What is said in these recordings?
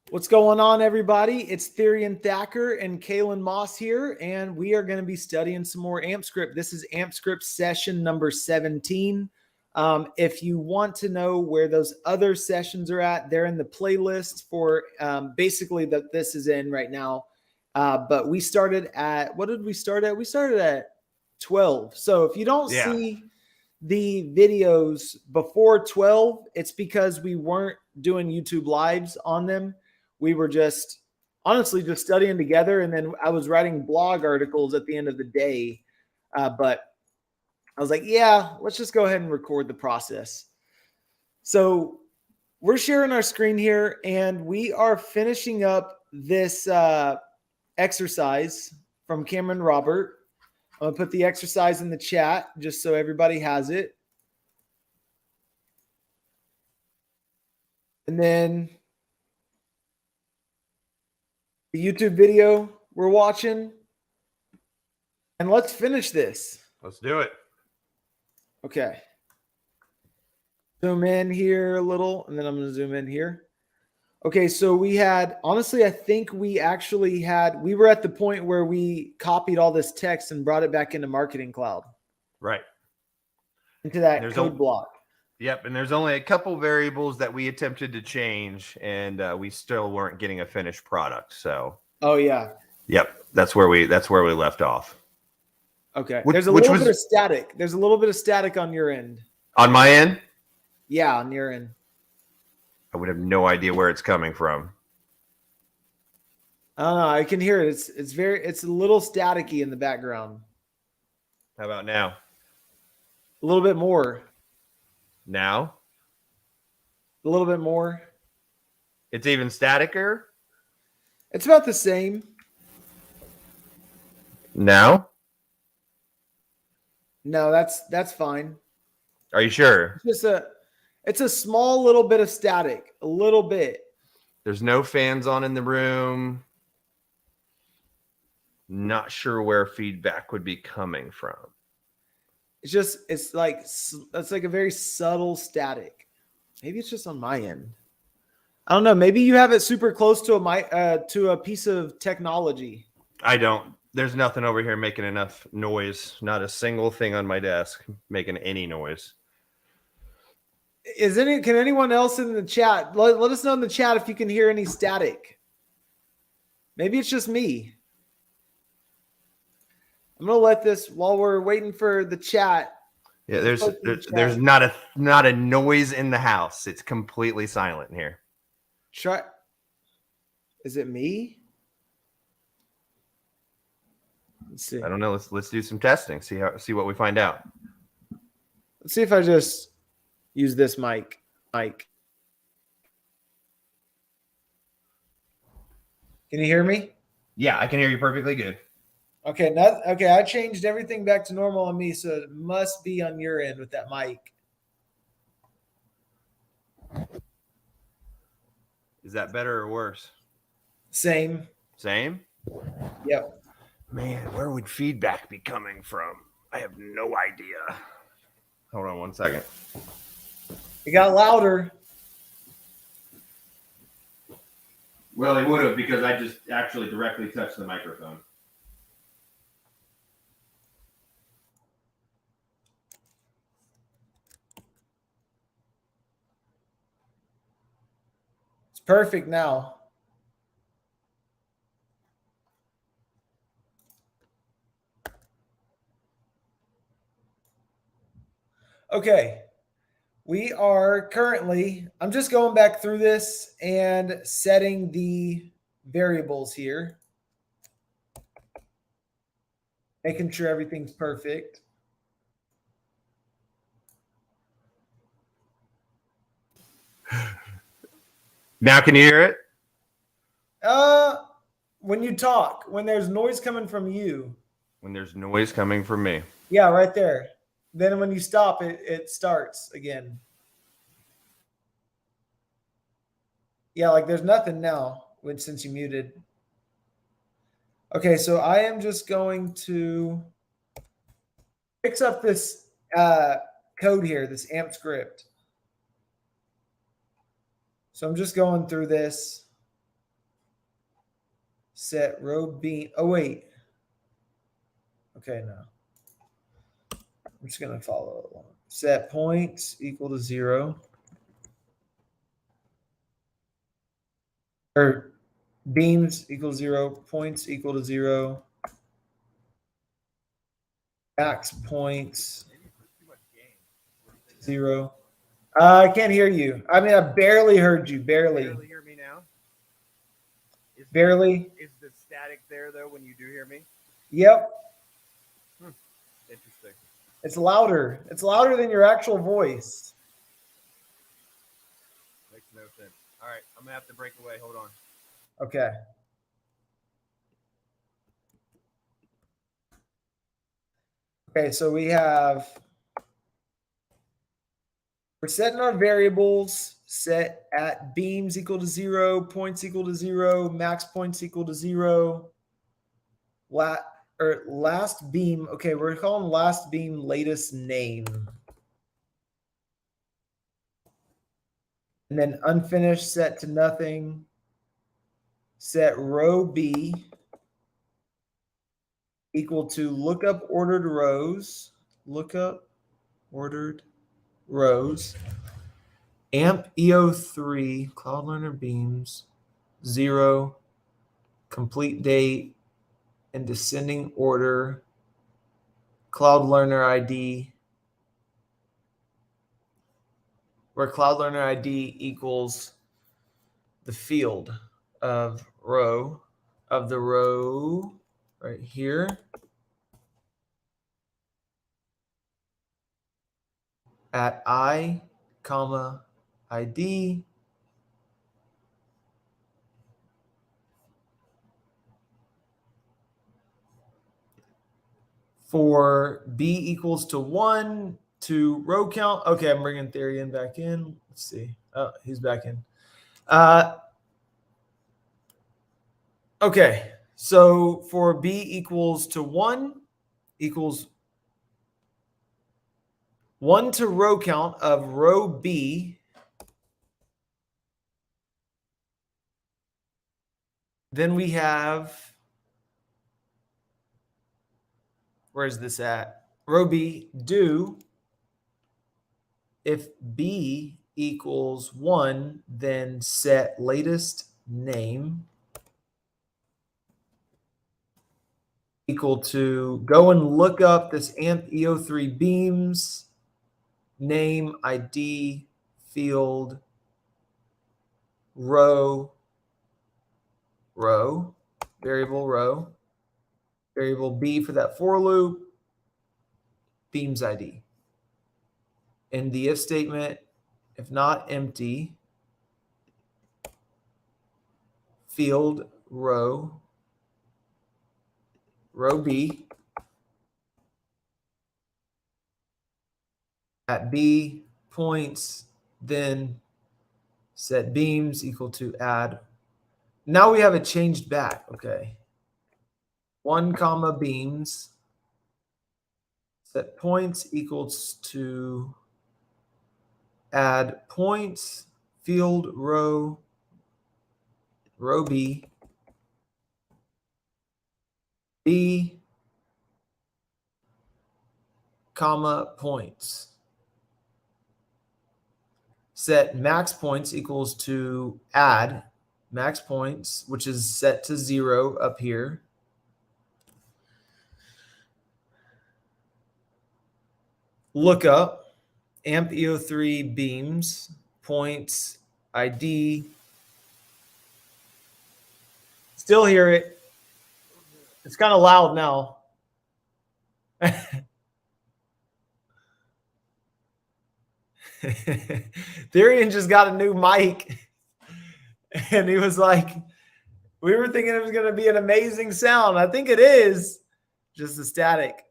What's going on, everybody? It's Therion Thacker and Kaelan Moss here, and we are going to be studying some more AMPscript. This is AMPscript session number 17. If you want to know where those other sessions are at, they're in the playlist for basically that this is in right now. But we started at, what did we start at? We started at 12. So if you don't see the videos before 12, it's because we weren't doing YouTube lives on them. We were just honestly just studying together. And then I was writing blog articles at the end of the day. But I was like, yeah, let's just go ahead and record the process. So we're sharing our screen here and we are finishing up this exercise from Cameron Robert. I'm going to put the exercise in the chat just so everybody has it. And then the YouTube video we're watching. And let's finish this. Let's do it. Okay. Zoom in here a little, and then I'm going to zoom in here. Okay, so we had, honestly, I think we actually had, we were at the point where we copied all this text and brought it back into Marketing Cloud. Right. Into that code block. Yep, and there's only a couple variables that we attempted to change, and we still weren't getting a finished product. So. Oh yeah. Yep, that's where we left off. Okay. There's a little bit of static. There's a little bit of static on your end. On my end? Yeah, on your end. I would have no idea where it's coming from. I don't know. I can hear it. It's a little staticky in the background. How about now? A little bit more. Now? A little bit more. It's even staticer? It's about the same. Now? No, that's fine. Are you sure? It's a small little bit of static, a little bit. There's no fans on in the room. Not sure where feedback would be coming from. It's like a very subtle static. Maybe it's just on my end. I don't know. Maybe you have it super close to a piece of technology. I don't. There's nothing over here making enough noise. Not a single thing on my desk making any noise. Can anyone else in the chat let us know in the chat if you can hear any static? Maybe it's just me. I'm gonna let this while we're waiting for the chat. Yeah, there's not a noise in the house. It's completely silent here. Is it me? Let's see. I don't know. Let's do some testing. See what we find out. Let's see if I just use this mic. Can you hear me? Yeah, I can hear you perfectly good. Okay, I changed everything back to normal on me, so it must be on your end with that mic. Is that better or worse? Same. Same? Yep. Man, where would feedback be coming from? I have no idea. Hold on one second. It got louder. Well, it would have because I just actually directly touched the microphone. It's perfect now. Okay. We are currently, I'm just going back through this and setting the variables here. Making sure everything's perfect. Now can you hear it? When you talk, when there's noise coming from you. When there's noise coming from me. Yeah, right there. Then when you stop, it starts again. Yeah, like there's nothing now since you muted. Okay, so I am just going to fix up this code here, this AMPscript. So I'm just going through this. set row beam. Oh, wait. Okay, no. I'm just going to follow along. Set points equal to 0. Or beams equal 0. Points equal to 0. Max points 0. I can't hear you. I mean, I barely heard you. Barely. Barely hear me now? Barely. Is the static there, though, when you do hear me? Yep. Interesting. It's louder. It's louder than your actual voice. Makes no sense. All right, I'm going to have to break away. Hold on. Okay. Okay, so we're setting our variables set at beams equal to 0, points equal to 0, max points equal to 0. Last beam. Okay, we're calling last beam latest name. And then unfinished set to nothing. Set row B equal to lookup ordered rows. Lookup ordered rows. AMP EO3 Cloud Learner beams 0 complete date in descending order. Cloud Learner ID, where Cloud Learner ID equals the field of the row right here. At I, comma, ID. For B equals to 1 to row count. Okay, I'm bringing Therion back in. Let's see. Oh, he's back in. Okay, so for B equals to 1 equals 1 to row count of row B. Then we have, where's this at? Row B, do. If B equals 1, then set latest name equal to go and look up this AMP EO3 beams, name, ID, field, row, variable B for that for loop, beams ID. In the if statement, if not empty, field row B at B points, then set beams equal to add. Now we have it changed back. Okay. 1 comma beams, set points equals to add points, field row B, B, comma points. Set max points equals to add max points, which is set to 0 up here. Lookup AMP EO3 beams, points, ID. Still hear it. It's kind of loud now. Therion just got a new mic. And he was like, we were thinking it was going to be an amazing sound. I think it is. Just the static.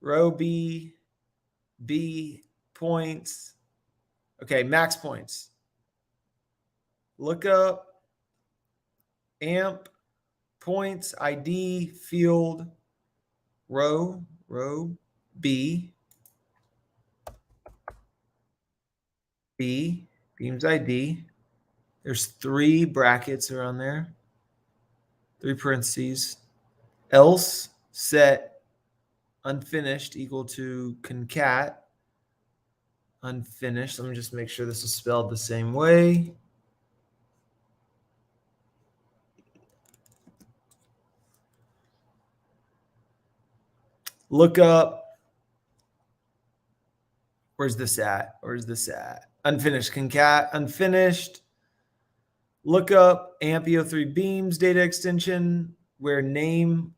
Row B, B points. Okay, max points. Look up AMP points ID field row B beams ID There's 3 brackets around there, 3 parentheses. Else set unfinished equal to concat unfinished. Let me just make sure this is spelled the same way. Lookup. Where's this at? Where's this at? Unfinished concat unfinished. Lookup AMP 3 beams data extension where name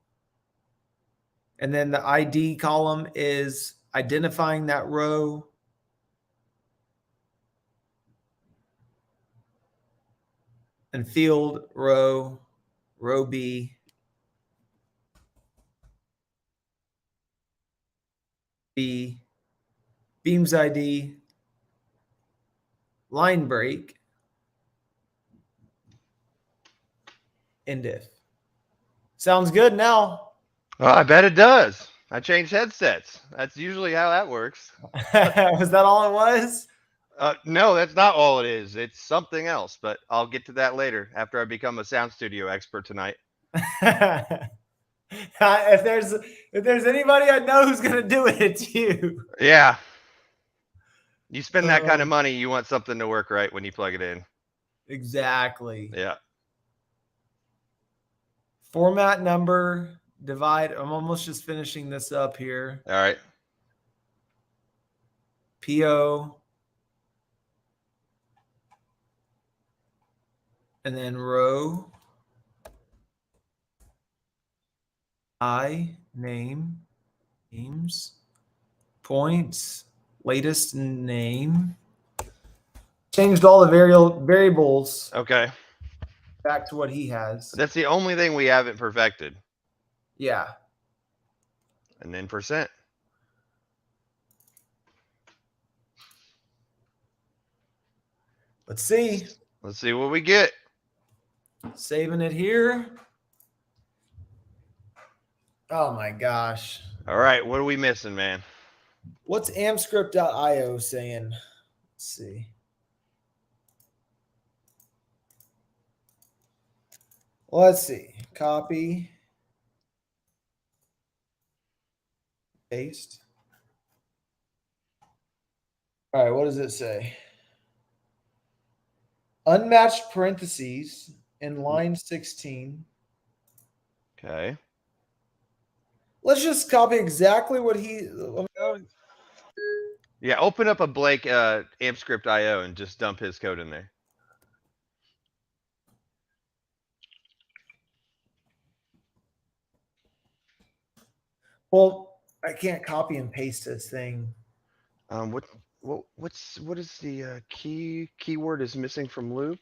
and then the ID column is identifying that row. And field row B, beams ID, line break, and if. Sounds good now. Well, I bet it does. I changed headsets. That's usually how that works. Was that all it was? No, that's not all it is. It's something else, but I'll get to that later after I become a sound studio expert tonight. If there's anybody I know who's gonna do it, it's you. Yeah. You spend that kind of money, you want something to work right when you plug it in. Exactly. Yeah. Format number, divide. I'm almost just finishing this up here. All right. PO. And then row. Name. Names. Points. Latest name. Changed all the variables. Okay. Back to what he has. That's the only thing we haven't perfected. Yeah. And then percent. Let's see. Let's see what we get. Saving it here. Oh my gosh. All right. What are we missing, man? What's AMPscript.io saying? Let's see. Let's see. Copy. Paste. All right. What does it say? Unmatched parentheses in line 16. Okay. Let's just copy exactly what he. Yeah, open up a blank AMPscript.io and just dump his code in there. Well, I can't copy and paste this thing. What is the keyword is missing from loop?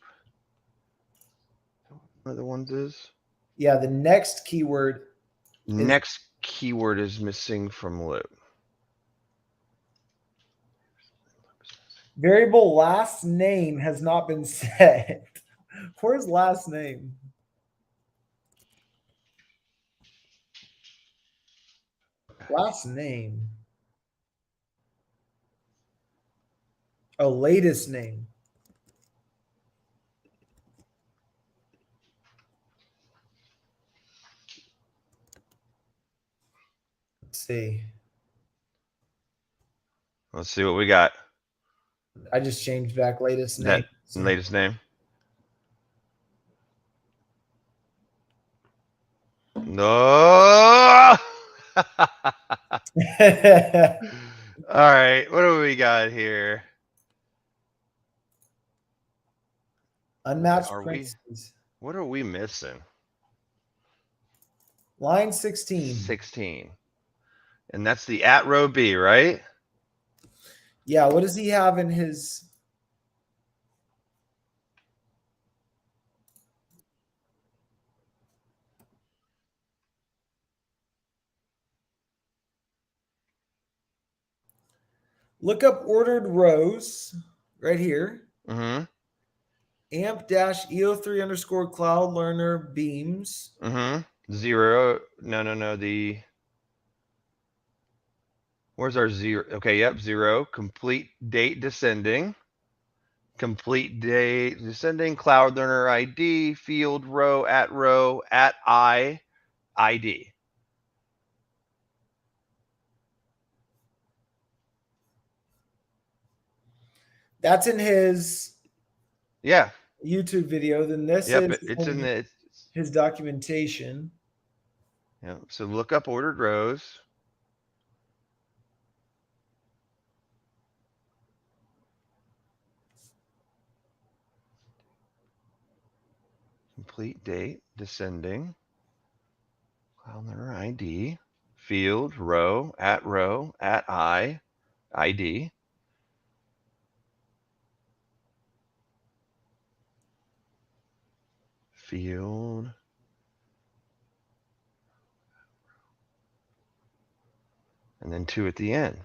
One of the ones is? Yeah, the next keyword. Next keyword is missing from loop. Variable last name has not been set. Where's last name? Last name. Oh, latest name. Let's see. Let's see what we got. I just changed back latest name. That latest name. No. All right. What do we got here? Unmatched parentheses. What are we missing? Line 16. 16. And that's the at row B, right? Yeah. What does he have in his? Look up ordered rows right here. Mm-hmm. AMP-EO3 underscore cloud learner beams. Mm-hmm. 0. No. Where's our 0? Okay, yep, 0. Complete date descending. complete date, descending, cloud learner ID, field, row, at I, ID. That's in his Yeah. YouTube video. Then this Yep. is It's in the. his documentation. Yeah. So look up ordered rows. Complete date, descending, cloud learner ID, field, row, at I, ID. Field. And then 2 at the end.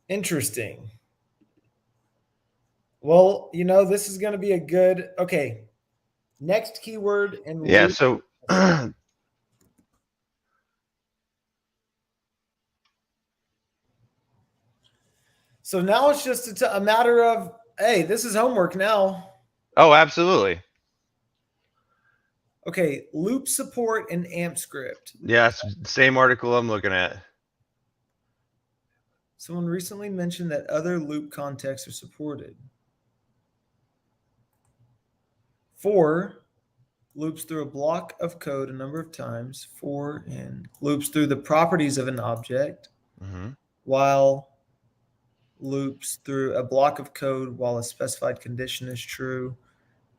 Interesting. Well, you know, this is going to be a good, okay. Next keyword and yeah. So so now it's just a matter of, hey, this is homework now. oh, absolutely. Okay, loop support and AMPscript. Yes, same article I'm looking at. Someone recently mentioned that other loop contexts are supported. 4 loops through a block of code a number of times. 4 and loops through the properties of an object, while loops through a block of code while a specified condition is true.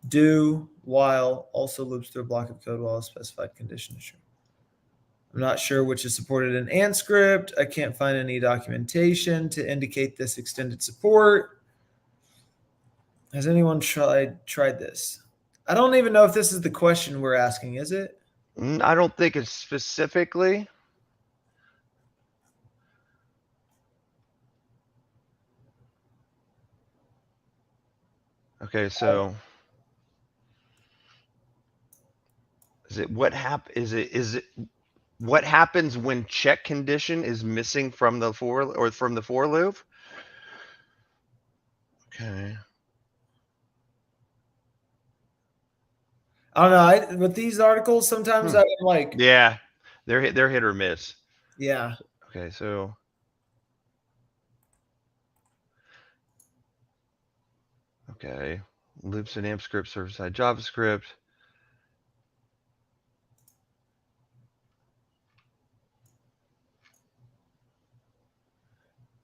Do while also loops through a block of code while a specified condition is true. I'm not sure which is supported in AMPscript. I can't find any documentation to indicate this extended support. Has anyone tried this? I don't even know if this is the question we're asking, is it? I don't think it's specifically. Okay, so is it what happens when check condition is missing from the for loop? Okay. I don't know. With these articles, sometimes I'm like, yeah, they're hit or miss. Yeah. Okay, so okay, loops and AMPscript server-side JavaScript.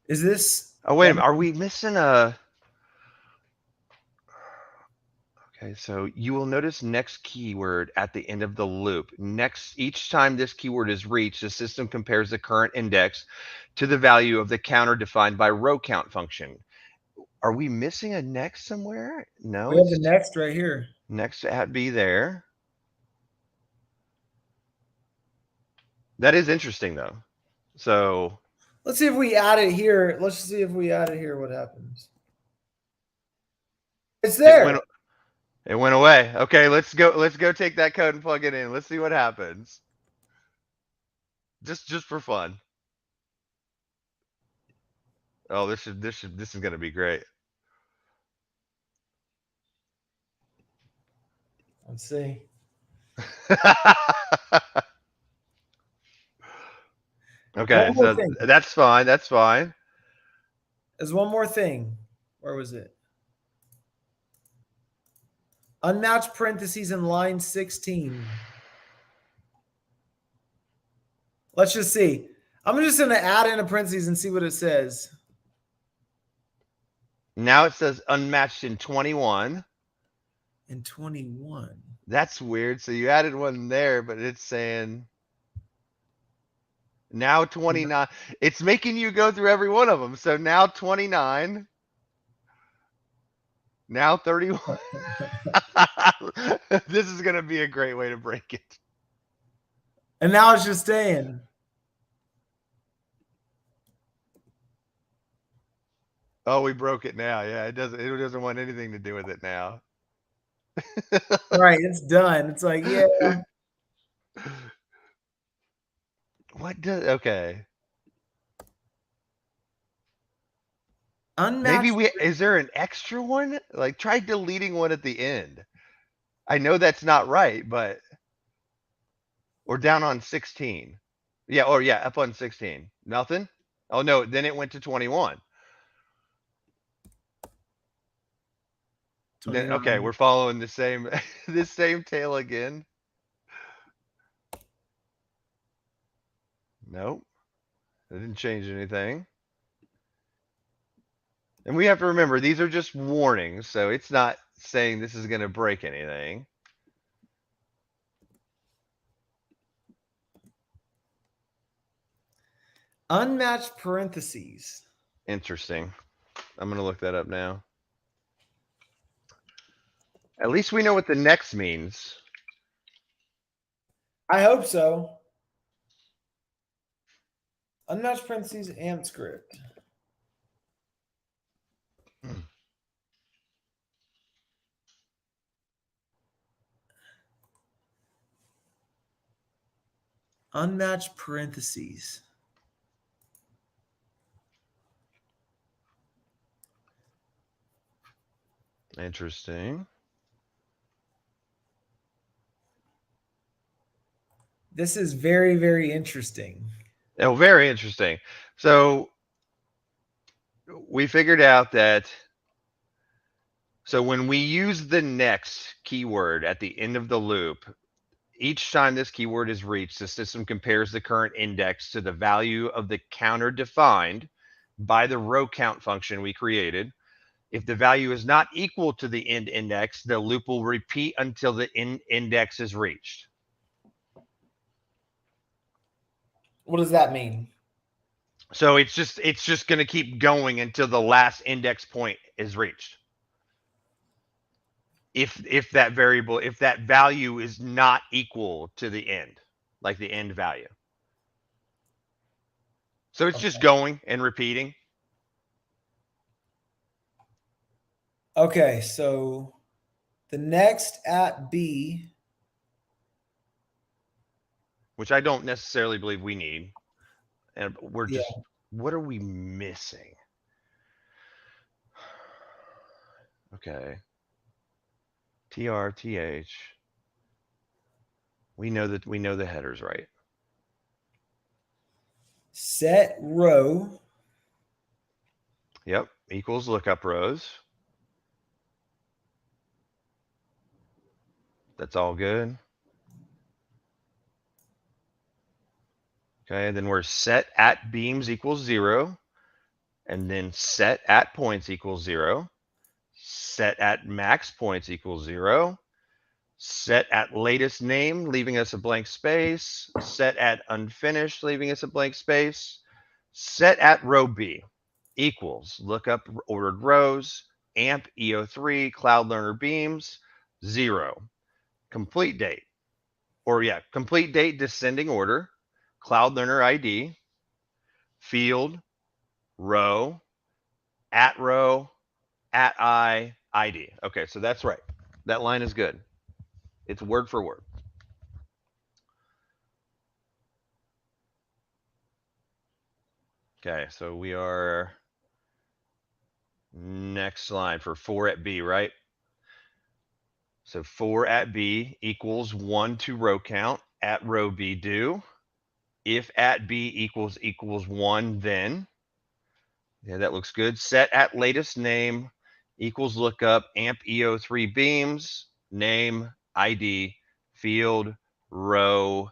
Is this? Oh wait a minute, are we missing a? Okay, so you will notice next keyword at the end of the loop. Next, each time this keyword is reached, the system compares the current index to the value of the counter defined by row count function. Are we missing a next somewhere? No, We have the next right here. Next at B there. That is interesting though. So let's see if we add it here. Let's see if we add it here. What happens? It's there. It went away. Okay, let's go take that code and plug it in. Let's see what happens. Just for fun. Oh, this is gonna be great. Let's see. Okay, so that's fine. That's fine. There's one more thing. Where was it? Unmatched parentheses in line 16. Let's just see. I'm just going to add in a parentheses and see what it says. Now it says unmatched in 21. In 21. That's weird. So you added one there, but it's saying now 29. It's making you go through every one of them. So now 29. Now 31. This is going to be a great way to break it. And now it's just staying. Oh, we broke it now. Yeah, it doesn't want anything to do with it now. Right, it's done. It's like, yeah. Okay. Unmatched. Is there an extra one? Like try deleting one at the end. I know that's not right, but or down on 16. Yeah, or yeah, up on 16. Nothing? Oh no, then it went to 21. Then okay, 29. we're following the same this same tail again. Nope. That didn't change anything. And we have to remember these are just warnings, so it's not saying this is going to break anything. Unmatched parentheses. Interesting. I'm going to look that up now. At least we know what the next means. I hope so. Unmatched parentheses AMPscript. Unmatched parentheses. Interesting. This is very, very interesting. Oh, very interesting. So we figured out that so when we use the next keyword at the end of the loop, each time this keyword is reached, the system compares the current index to the value of the counter defined by the row count function we created. If the value is not equal to the end index, the loop will repeat until the end index is reached. What does that mean? So it's just going to keep going until the last index point is reached. If that value is not equal to the end, like the end value. So it's just going and repeating. Okay, so the next at B, which I don't necessarily believe we need. And we're just, yeah. What are we missing? Okay. TRTH. We know the headers, right? Set row. Yep. Equals lookup rows. That's all good. Okay, and then we're set at beams equals 0. And then set at points equals 0. Set at max points equals 0. Set at latest name, leaving us a blank space. Set at unfinished, leaving us a blank space. Set at row B equals lookup ordered rows, amp EO3, cloud learner beams, 0. Complete date, complete date descending order, cloud learner ID, field, row, at I, ID. Okay, so that's right. That line is good. It's word for word. Okay, so we are next line for 4 at B, right? So 4 at B equals 1 to row count at row B do. If at B equals 1, then yeah, that looks good. Set at latest name equals lookup amp EO3 beams, name, ID, field, row.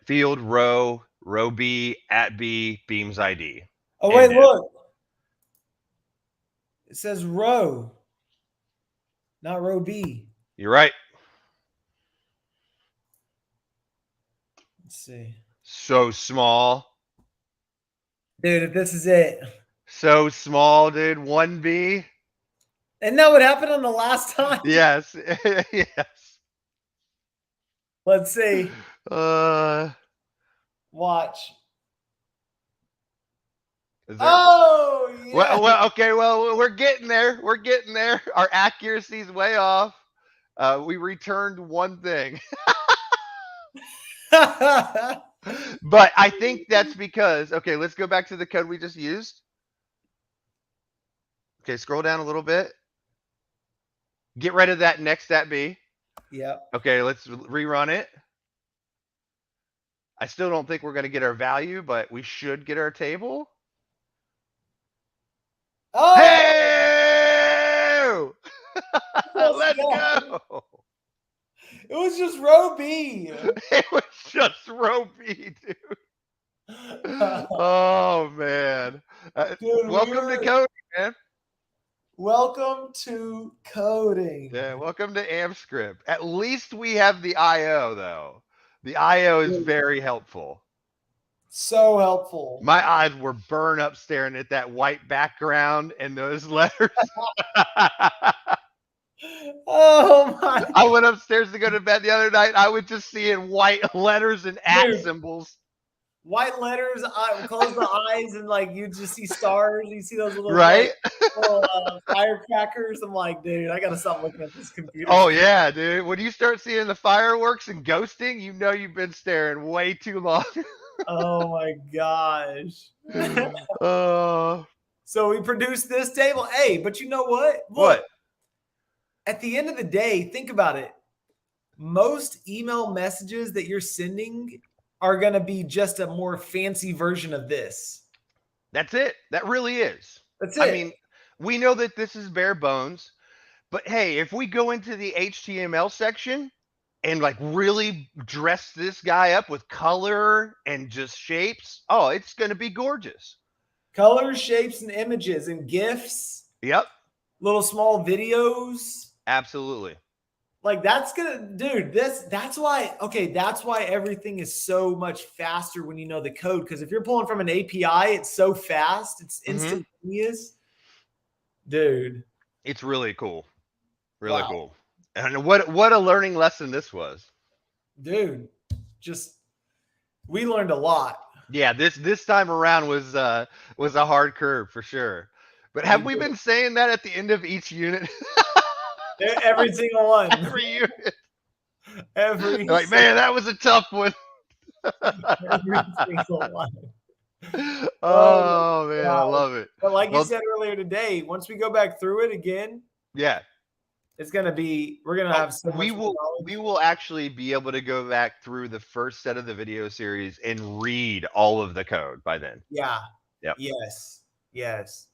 Field, row B, at B, beams ID. Oh, wait, look. It says row, not row B. You're right. Let's see. So small. Dude, if this is it. So small, dude. 1B. Isn't that what happened on the last time? Yes. Yes. Let's see. Watch. Oh, yeah. Well, we're getting there. We're getting there. Our accuracy's way off. We returned one thing. But I think that's because, okay, let's go back to the code we just used. Okay, scroll down a little bit. Get rid of that next at B. Yep. Okay, let's rerun it. I still don't think we're going to get our value, but we should get our table. Oh, Hey! Let's go. go. It was just row B. It was just row B, dude. Oh, man. Dude, Welcome to coding, man. Welcome to coding. Yeah, welcome to AMPscript. At least we have the IO, though. The IO is very helpful. So helpful. My eyes were burned up staring at that white background and those letters. Oh my! I went upstairs to go to bed the other night. I was just seeing white letters and at symbols. White letters. Close the eyes and like you just see stars. You see those little right little firecrackers. I'm like, dude, I gotta stop looking at this computer. Oh yeah, dude. When you start seeing the fireworks and ghosting, you know you've been staring way too long. Oh my gosh. Oh. So we produced this table. Hey, but you know what? Look, What? at the end of the day, think about it. Most email messages that you're sending are going to be just a more fancy version of this. That's it. That really is. That's it. I mean, we know that this is bare bones, but hey, if we go into the HTML section and like really dress this guy up with color and just shapes, oh, it's going to be gorgeous. Colors, shapes, and images and GIFs. Yep. Little small videos. Absolutely. Like that's gonna, dude, that's why everything is so much faster when you know the code. Because if you're pulling from an API, it's so fast, it's instantaneous. Dude. It's really cool. Really cool. And what a learning lesson this was. Dude, we learned a lot. Yeah, this time around was a hard curve for sure. But have we been saying that at the end of each unit? Every single one. Every unit. Like, man, that was a tough one. Every single one. Oh man, I love it. But like you said earlier today, once we go back through it again, yeah, it's gonna be. We're gonna have so much. We will actually be able to go back through the first set of the video series and read all of the code by then. Yeah. Yep. Yes. Yes.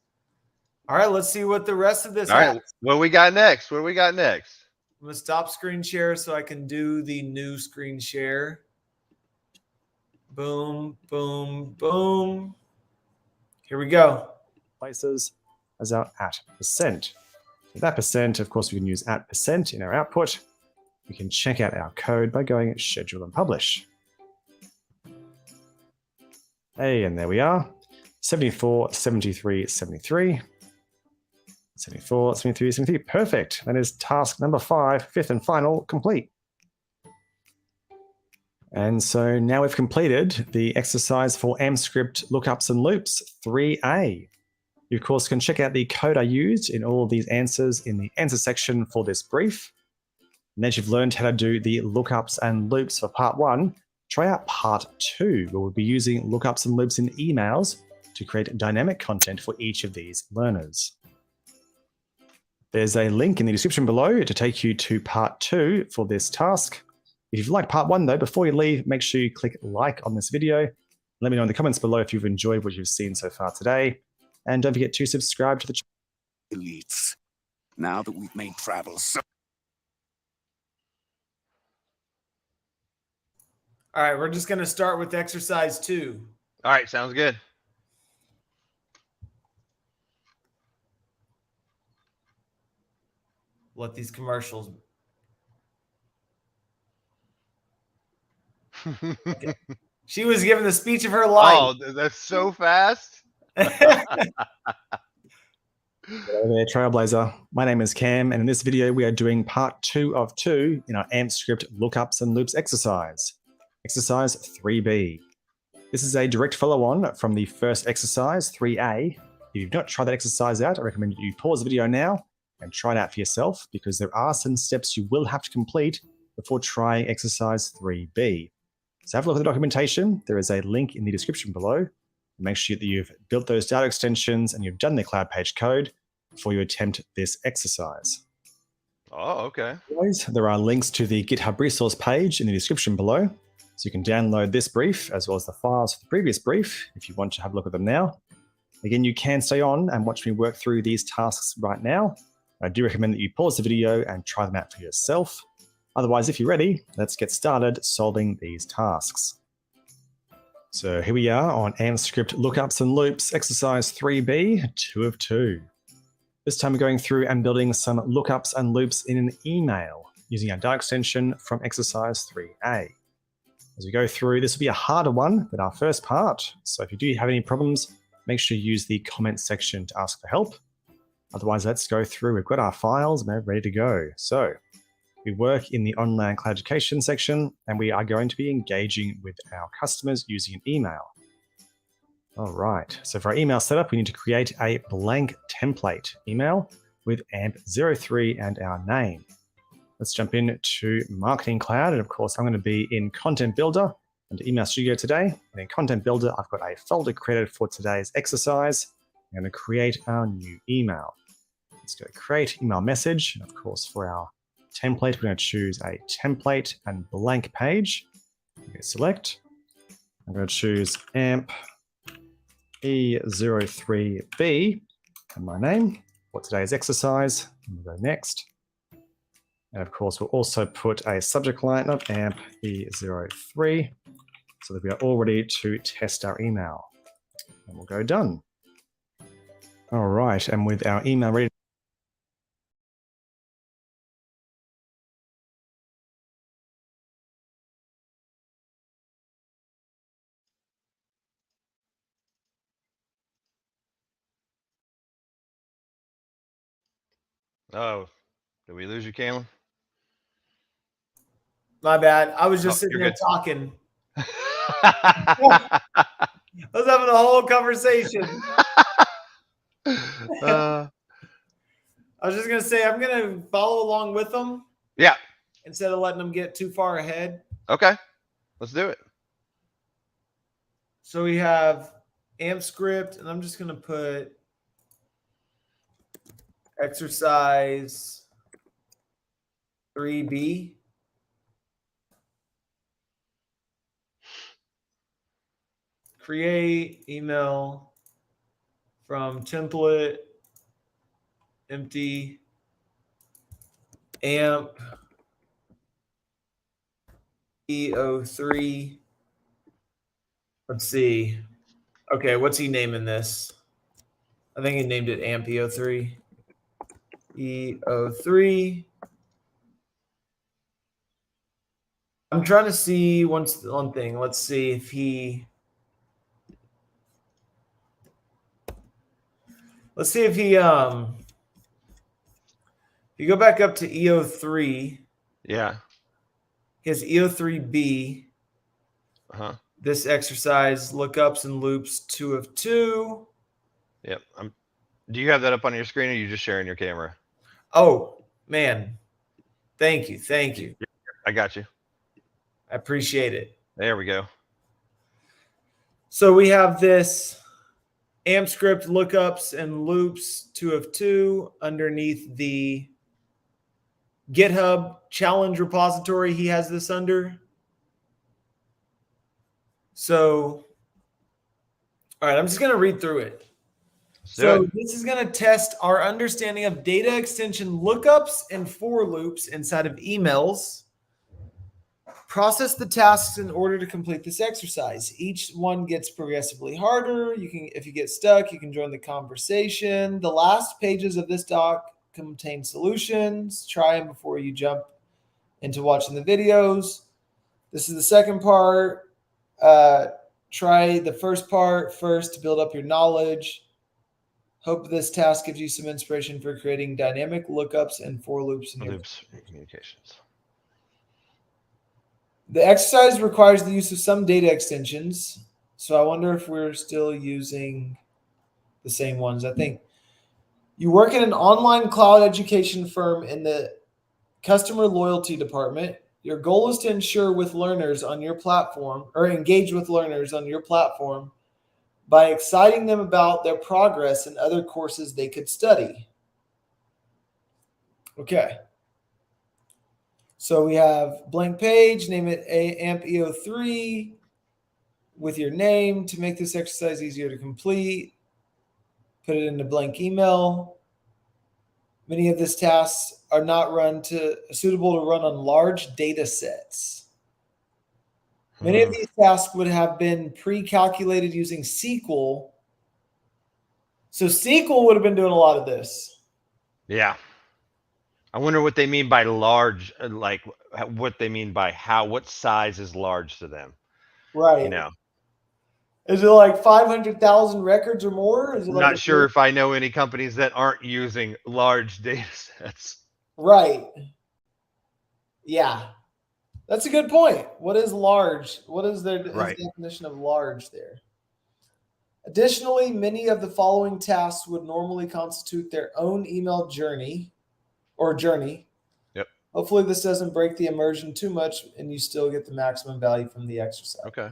All right, let's see what the rest of this All right, what we got next? What do we got next? I'm going to stop screen share so I can do the new screen share. Boom, boom, boom. Here we go. Places as our @%. With that percent, of course, we can use @% in our output. We can check out our code by going Schedule and Publish. Hey, and there we are. 74, 73, 73. 74, 73, 73. Perfect. That is task number 5, fifth and final, complete. And so now we've completed the exercise for AMPscript lookups and loops 3A. You, of course, can check out the code I used in all of these answers in the answer section for this brief. Now that you've learned how to do the lookups and loops for part 1, try out part 2, where we'll be using lookups and loops in emails to create dynamic content for each of these learners. There's a link in the description below to take you to part 2 for this task. If you've liked part 1 though, before you leave, make sure you click like on this video. Let me know in the comments below if you've enjoyed what you've seen so far today. And don't forget to subscribe to the channel. Elites. Now that we've made travel so... All right, we're just going to start with exercise 2. All right, sounds good. Let these commercials. Okay. She was giving the speech of her life. Oh, that's so fast. Hello there, Trailblazer. My name is Cam, and in this video, we are doing part 2 of 2 in our AMPscript lookups and loops exercise. Exercise 3B. This is a direct follow-on from the first exercise, 3A. If you've not tried that exercise out, I recommend you pause the video now and try it out for yourself, because there are some steps you will have to complete before trying exercise 3B. So have a look at the documentation. There is a link in the description below. Make sure that you've built those data extensions and you've done the cloud page code before you attempt this exercise. Oh, okay. There are links to the GitHub resource page in the description below. So you can download this brief as well as the files for the previous brief if you want to have a look at them now. Again, you can stay on and watch me work through these tasks right now. I do recommend that you pause the video and try them out for yourself. Otherwise, if you're ready, let's get started solving these tasks. So here we are on AMPscript Lookups and Loops, exercise 3B, 2 of 2. This time we're going through and building some lookups and loops in an email using our data extension from exercise 3A. As we go through, this will be a harder one than our first part. So if you do have any problems, make sure you use the comment section to ask for help. Otherwise, let's go through. We've got our files and we're ready to go. So we work in the online cloud education section, and we are going to be engaging with our customers using an email. All right, so for our email setup, we need to create a blank template email with AMP03 and our name. Let's jump into Marketing Cloud, and of course, I'm going to be in Content Builder and Email Studio today. And in Content Builder, I've got a folder created for today's exercise. I'm going to create our new email. Let's go create email message, and of course, for our template, we're going to choose a template and blank page. Okay, select. I'm going to choose AMP E03B and my name for today's exercise. And we'll go next. And of course, we'll also put a subject line of AMP E03 so that we are all ready to test our email. And we'll go done. All right, and with our email ready. Oh, did we lose you, Kaelan? My bad. I was just Oh, sitting you're there good. talking. I was having a whole conversation. I was just going to say, I'm going to follow along with them. Yeah. Instead of letting them get too far ahead. Okay. Let's do it. So we have AMPscript, and I'm just going to put exercise 3B. Create email from template empty AMP E03. Let's see. Okay, what's he naming this? I think he named it AMP E03. E03. I'm trying to see one thing. Let's see if he. Let's see if he. If you go back up to E03. Yeah. He has E03B. Uh-huh. This exercise, lookups and loops 2 of 2. Yep. Do you have that up on your screen, or are you just sharing your camera? Oh, man. Thank you. Thank you. I got you. I appreciate it. There we go. So we have this AMPscript lookups and loops 2 of 2 underneath the GitHub challenge repository. He has this under. So, all right, I'm just going to read through it. So this is going to test our understanding of data extension lookups and for loops inside of emails. Process the tasks in order to complete this exercise. Each one gets progressively harder. If you get stuck, you can join the conversation. The last pages of this doc contain solutions. Try them before you jump into watching the videos. This is the second part. Try the first part first to build up your knowledge. Hope this task gives you some inspiration for creating dynamic lookups and for loops in your communications. The exercise requires the use of some data extensions. So I wonder if we're still using the same ones. I think you work in an online cloud education firm in the customer loyalty department. Your goal is to ensure with learners on your platform or engage with learners on your platform by exciting them about their progress in other courses they could study. Okay. So we have blank page, name it AMP-EO3 with your name to make this exercise easier to complete. Put it in a blank email. Many of these tasks are not suitable to run on large data sets. Many of these tasks would have been pre-calculated using SQL. So SQL would have been doing a lot of this. Yeah. I wonder what they mean by large, like what they mean by what size is large to them. Right. You know. Is it like 500,000 records or more? Is it I'm like not sure if I know any companies that aren't using large data sets. Right. Yeah. That's a good point. What is large? What is their definition of large there? Additionally, many of the following tasks would normally constitute their own email journey. Yep. Hopefully this doesn't break the immersion too much and you still get the maximum value from the exercise. Okay.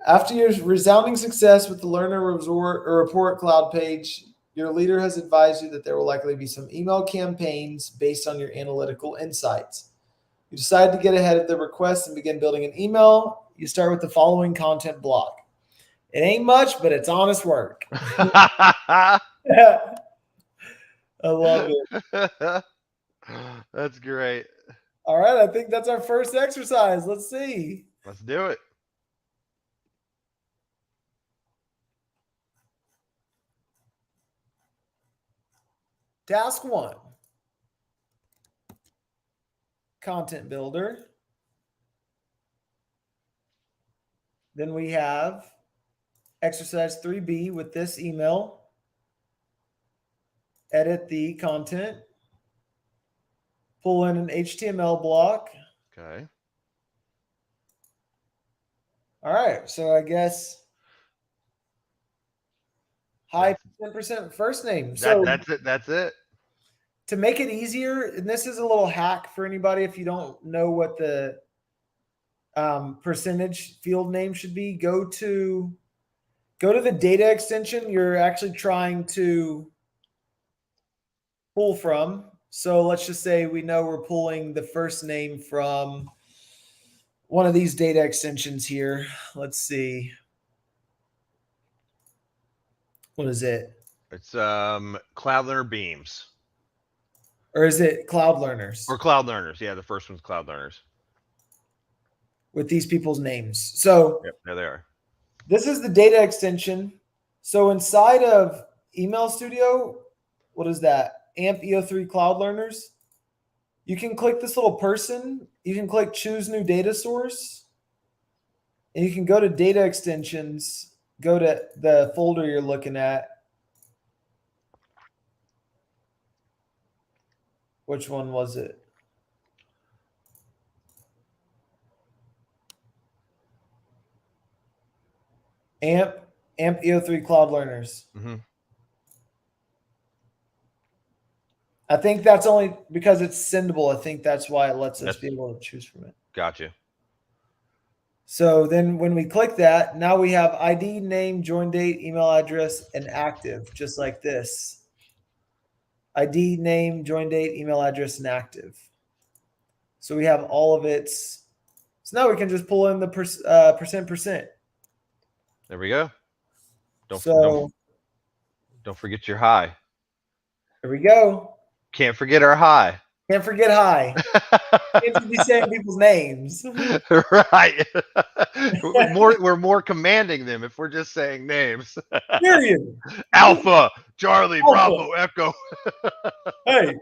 After your resounding success with the Learner Report Cloud page, your leader has advised you that there will likely be some email campaigns based on your analytical insights. You decide to get ahead of the request and begin building an email. You start with the following content block. It ain't much, but it's honest work. I love it. That's great. All right, I think that's our first exercise. Let's see. Let's do it. Task 1. Content builder. Then we have exercise 3B with this email. Edit the content. Pull in an HTML block. Okay. All right. So I guess hi 10% first name. So that's it. That's it. To make it easier, and this is a little hack for anybody if you don't know what the percentage field name should be, go to the data extension you're actually trying to pull from. So let's just say we know we're pulling the first name from one of these data extensions here. Let's see. What is it? It's Cloud Learner Beams. Or is it Cloud Learners? Or Cloud Learners. Yeah, the first one's Cloud Learners. With these people's names. So yep, there they are. This is the data extension. So inside of Email Studio, what is that? AMP-EO3 Cloud Learners. You can click this little person. You can click Choose New Data Source. And you can go to Data Extensions. Go to the folder you're looking at. Which one was it? AMP-EO3 Cloud Learners. Mm-hmm. I think that's only because it's sendable. I think that's why it lets us be able to choose from it. Gotcha. So then when we click that, now we have ID, name, join date, email address, and active, just like this. ID, name, join date, email address, and active. So we have all of its. So now we can just pull in the percent. There we go. Don't forget your high. There we go. Can't forget our high. Can't forget high. Can't be saying people's names. Right. We're more commanding them if we're just saying names. Period. Alpha, Charlie, Bravo, Echo. Hey,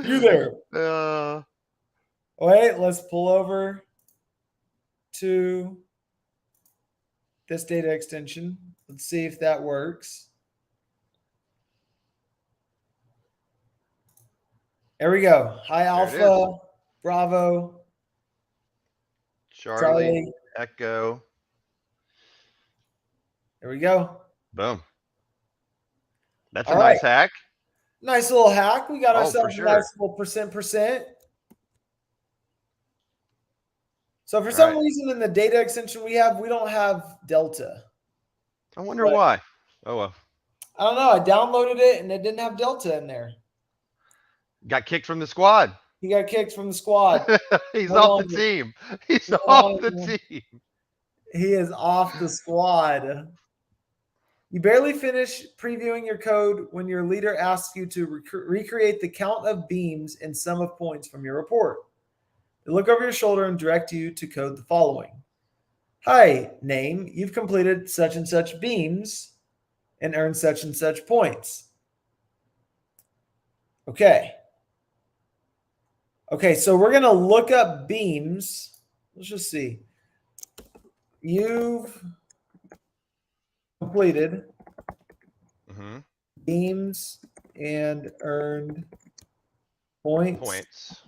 you there. Wait, let's pull over to this data extension. Let's see if that works. There we go. Hi, Alpha, Bravo, Charlie, Echo. There we go. Boom. That's a nice hack. Nice little hack. We got ourselves a nice little percent. So for some reason in the data extension we don't have delta. I wonder why. Oh, well. I don't know. I downloaded it and it didn't have delta in there. Got kicked from the squad. He got kicked from the squad. He's off the team. He's off the team. He is off the squad. You barely finish previewing your code when your leader asks you to recreate the count of beams and sum of points from your report. They look over your shoulder and direct you to code the following. Hi, name. You've completed such and such beams and earned such and such points. Okay. Okay, so we're going to look up beams. Let's just see. You've completed beams and earned points.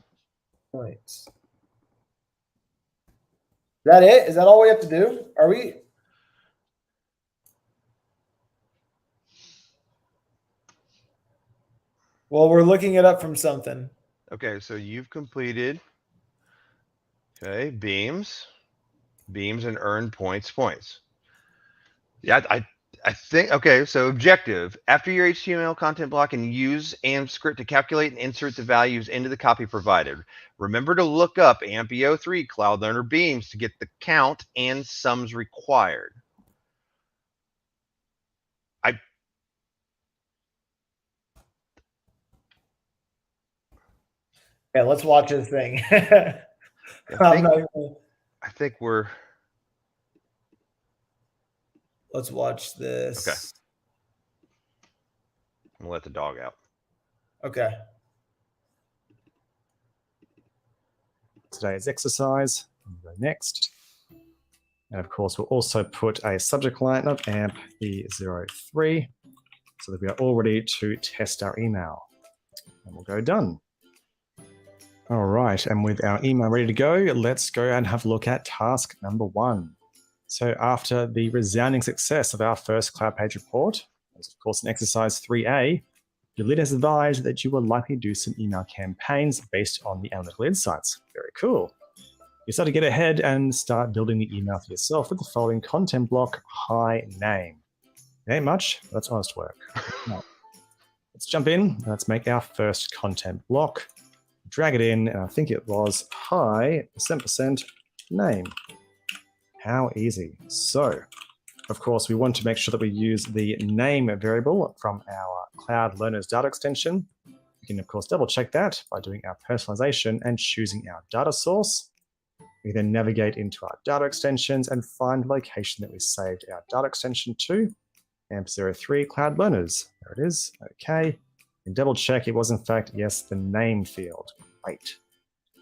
Is that it? Is that all we have to do? Are we? Well, we're looking it up from something. Okay, so you've completed beams and earned points. Yeah, I think, okay, so objective. After your HTML content block, and use AMPscript to calculate and insert the values into the copy provided. Remember to look up AMP-E03 Cloud Learner beams to get the count and sums required. Yeah, let's watch this thing. I think we're... Let's watch this. Okay. I'm gonna let the dog out. Okay. Today's exercise. We'll go next. And of course, we'll also put a subject line of AMP-E03 so that we are all ready to test our email. And we'll go done. All right, and with our email ready to go, let's go and have a look at task number 1. So after the resounding success of our first Cloud Page report, as of course in exercise 3A, your lead has advised that you will likely do some email campaigns based on the analytical insights. Very cool. You start to get ahead and start building the email for yourself with the following content block, hi name. It ain't much, but that's honest work. Now, let's jump in. Let's make our first content block. Drag it in, and I think it was hi %% name. How easy. So, of course, we want to make sure that we use the name variable from our Cloud Learners data extension. We can, of course, double check that by doing our personalization and choosing our data source. We then navigate into our data extensions and find the location that we saved our data extension to, AMP-03 Cloud Learners. There it is. Okay. And double check it was, in fact, yes, the name field. Great.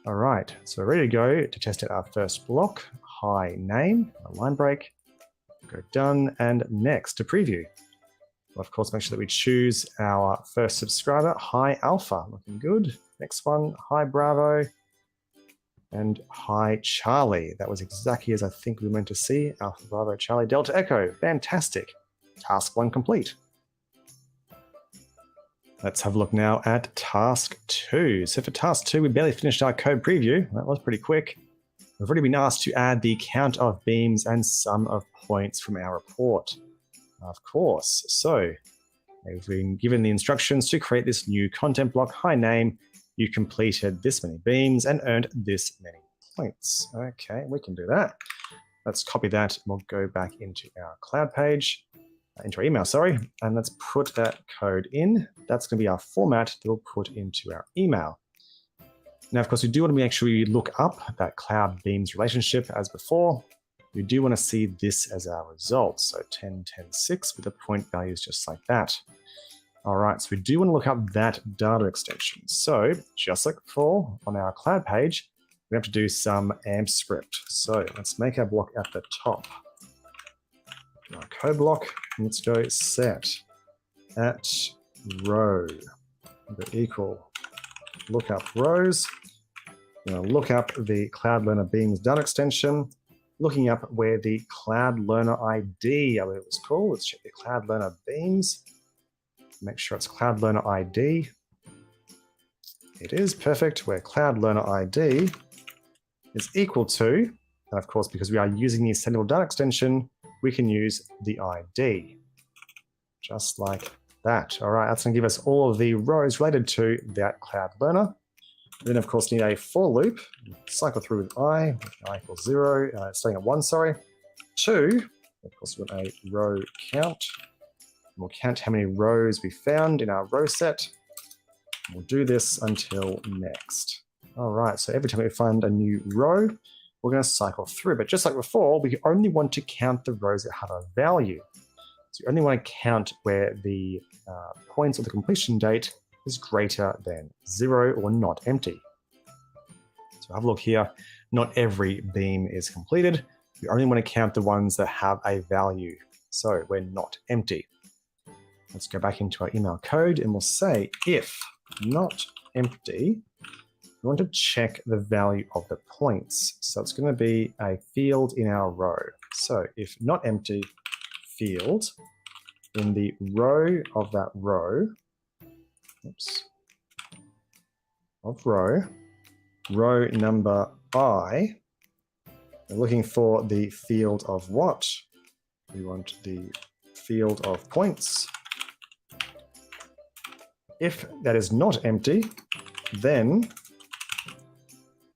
All right, so we're ready to go to test out our first block, hi name, a line break, go done, and next to preview. We'll of course make sure that we choose our first subscriber, hi alpha, looking good. Next one, hi bravo, and hi Charlie. That was exactly as I think we were meant to see, alpha bravo Charlie Delta Echo, fantastic. Task 1 complete. Let's have a look now at task 2. So for task 2, we barely finished our code preview. That was pretty quick. We've already been asked to add the count of beams and sum of points from our report. Of course. So we've been given the instructions to create this new content block. Hi name, you completed this many beams and earned this many points. Okay, we can do that. Let's copy that. We'll go back into our cloud page. Into our email, sorry, and let's put that code in. That's going to be our format that we'll put into our email. Now, of course, we do want to make sure we look up that Cloud Beams relationship as before. We do want to see this as our result. So 10, 10, 6 with the point values just like that. All right, so we do want to look up that data extension. So just like before on our cloud page, we have to do some AMPscript. So let's make our block at the top. Our code block, let's go set at row equal lookup rows. We're going to look up the Cloud Learner Beams data extension, looking up where the Cloud Learner ID, I believe it was called. Let's check the Cloud Learner Beams. Make sure it's Cloud Learner ID. It is perfect, where Cloud Learner ID is equal to And of course, because we are using the extendable data extension, we can use the ID, just like that. All right, that's going to give us all of the rows related to that cloud learner. Then, of course, need a for loop. Cycle through with I, which I equals 0, staying at 1, sorry. 2, of course, with a row count. We'll count how many rows we found in our row set. We'll do this until next. All right, so every time we find a new row, we're going to cycle through. But just like before, we only want to count the rows that have a value. So you only want to count where the points of the completion date is greater than 0 or not empty. So have a look here. Not every beam is completed. You only want to count the ones that have a value. So we're not empty. Let's go back into our email code and we'll say if not empty, we want to check the value of the points. So it's going to be a field in our row. So if not empty, field in the row of that row, row number I, we're looking for the field of what? We want the field of points. If that is not empty, then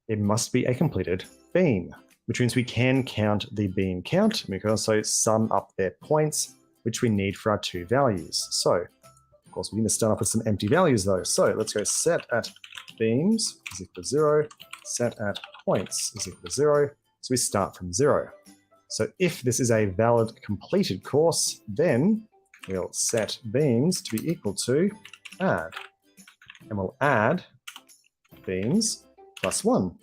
it must be a completed beam, which means we can count the beam count. We can also sum up their points, which we need for our two values. So, of course, we need to start off with some empty values though. So let's go set at beams is equal to 0, set at points is equal to 0. So we start from 0. So if this is a valid completed course, then we'll set beams to be equal to add. And we'll add beams plus 1.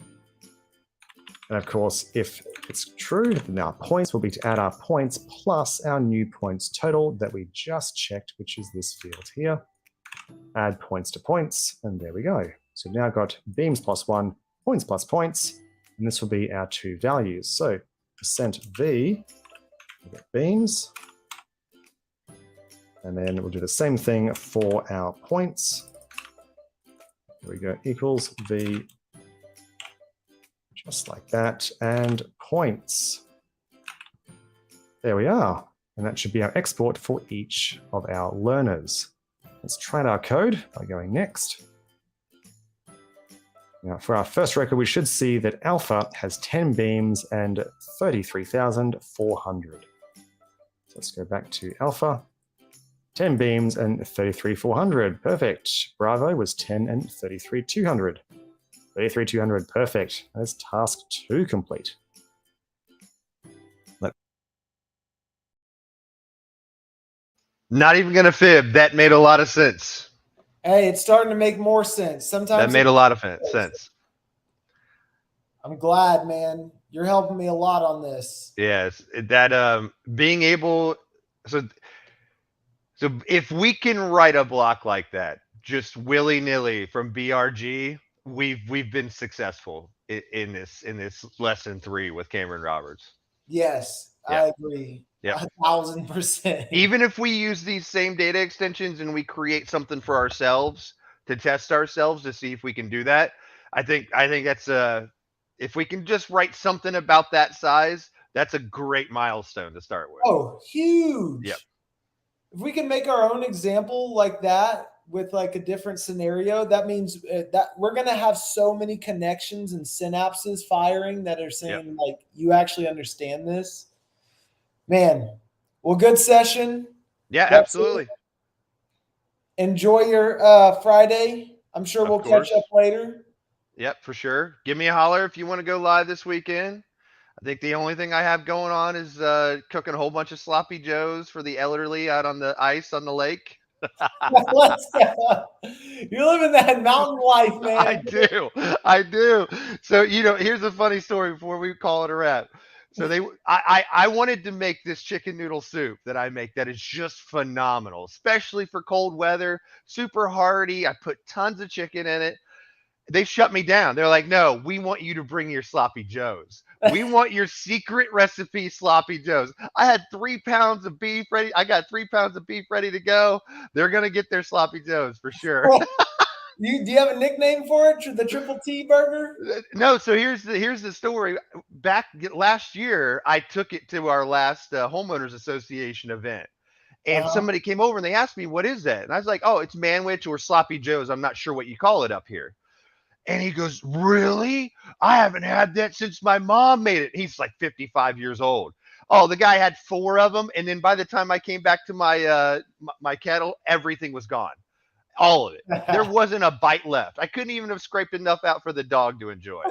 And of course, if it's true, then our points will be to add our points plus our new points total that we just checked, which is this field here. Add points to points, and there we go. So we've now got beams plus 1, points plus points, and this will be our two values. So %v, we'll get beams, and then we'll do the same thing for our points. There we go, equals v, just like that, and points. There we are. And that should be our export for each of our learners. Let's try out our code by going next. Now, for our first record, we should see that alpha has 10 beams and 33,400. So let's go back to alpha. 10 beams and 33,400. Perfect. Bravo was 10 and 33,200. 33,200. Perfect. That's task 2 complete. Not even going to fib. That made a lot of sense. Hey, it's starting to make more sense. Sometimes That made a lot of sense. I'm glad, man. You're helping me a lot on this. Yes, that being able so if we can write a block like that just willy-nilly from BRG, we've been successful in this lesson 3 with Cameron Roberts. Yes, Yeah. I agree. Yeah, 1,000%. Even if we use these same data extensions and we create something for ourselves to test ourselves to see if we can do that, I think that's if we can just write something about that size, that's a great milestone to start with. Oh, huge. Yep. If we can make our own example like that with like a different scenario, that means that we're going to have so many connections and synapses firing that are saying like, you actually understand this. Man, well, good session. Yeah, absolutely. Enjoy your Friday. I'm sure we'll catch up later. Yep, for sure. Give me a holler if you want to go live this weekend. I think the only thing I have going on is cooking a whole bunch of sloppy joes for the elderly out on the ice on the lake. Let's go. You're living that mountain life, man. I do. So, here's a funny story before we call it a wrap. So I wanted to make this chicken noodle soup that I make that is just phenomenal, especially for cold weather, super hearty. I put tons of chicken in it. They shut me down. They're like, no, we want you to bring your sloppy joes. We want your secret recipe sloppy joes. I had 3 pounds of beef ready. I got 3 pounds of beef ready to go. They're going to get their sloppy joes for sure. Do you have a nickname for it? The Triple T Burger? No, so here's the story. Back last year, I took it to our last homeowners association event, and somebody came over and they asked me, "What is that?" And I was like, "Oh, it's Manwich or Sloppy Joe's. I'm not sure what you call it up here." And he goes, "Really? I haven't had that since my mom made it." He's like 55 years old. Oh, the guy had 4 of them, and then by the time I came back to my my kettle, everything was gone. All of it. There wasn't a bite left. I couldn't even have scraped enough out for the dog to enjoy.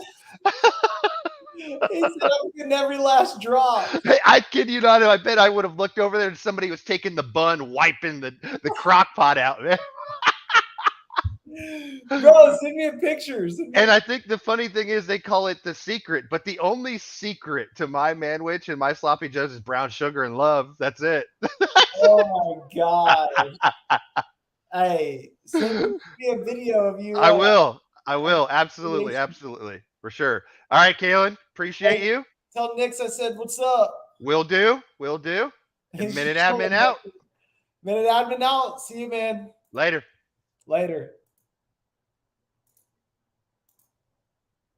He said, "I'm getting every last drop." Hey, I kid you not. I bet I would have looked over there and somebody was taking the bun, wiping the crock pot out. Bro, send me a picture. And I think the funny thing is they call it the secret, but the only secret to my Manwich and my Sloppy Joe's is brown sugar and love. That's it. Oh my God. Hey, send me a video of you. I will. Absolutely. Absolutely. For sure. All right, Kaelan. Appreciate you. Tell Nix I said, what's up? Will do. And MinuteAdmin out. MinuteAdmin out. See you, man. Later.